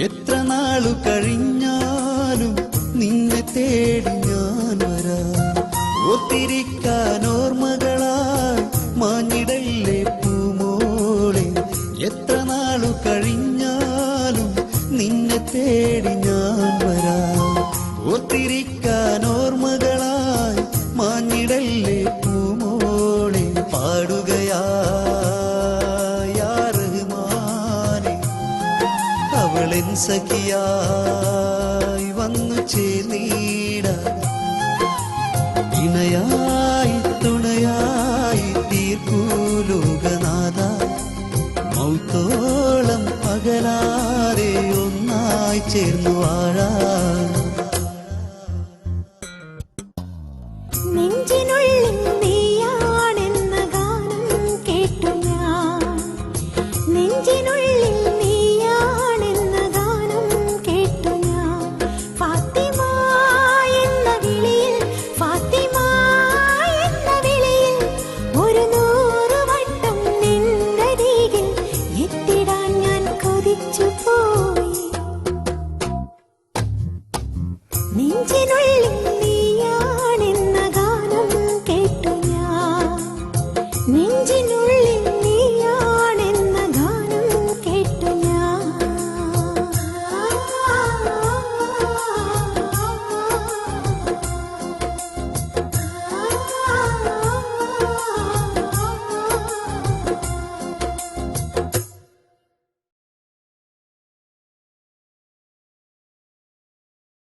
എത്ര നാളു കഴിഞ്ഞാലും നിന്നെ തേടി ഞാൻ വരാം. ഓർത്തിരിക്കാൻ ഓർമ്മകളായി മാഞ്ഞിടല്ലേ പൂമോളെ. എത്ര നാളു കഴിഞ്ഞാലും നിന്നെ തേടി ഞാൻ വരാം. ഓർത്തിരിക്കാൻ ഓർമ്മകളായി മാഞ്ഞിടല്ലേ പൂമോളെ. പാടുകയാ അവളെൻ സഖിയായി വന്നു ചേർന്നീട. ഇണയായി തുണയായി തീർക്കൂ ലോകനാഥ. മൗത്തോളം പകലാതെ ഒന്നായി ചേർന്നു വാഴാം. നെഞ്ചിനുള്ളിൽ നീയാണെന്ന ഗാനം കേട്ടു ഞാൻ. നെഞ്ചിനുള്ളിൽ നീയാണെന്ന ഗാനം കേട്ടു ഞാൻ. ഫാത്തിമ എന്ന വിളിയിൽ, ഫാത്തിമ എന്ന വിളിയിൽ ഒരു 100 വട്ടം നിന്നരികിൽ എത്തിടാൻ ഞാൻ കൊതിച്ചു പോയി. നെഞ്ചിനുള്ളിൽ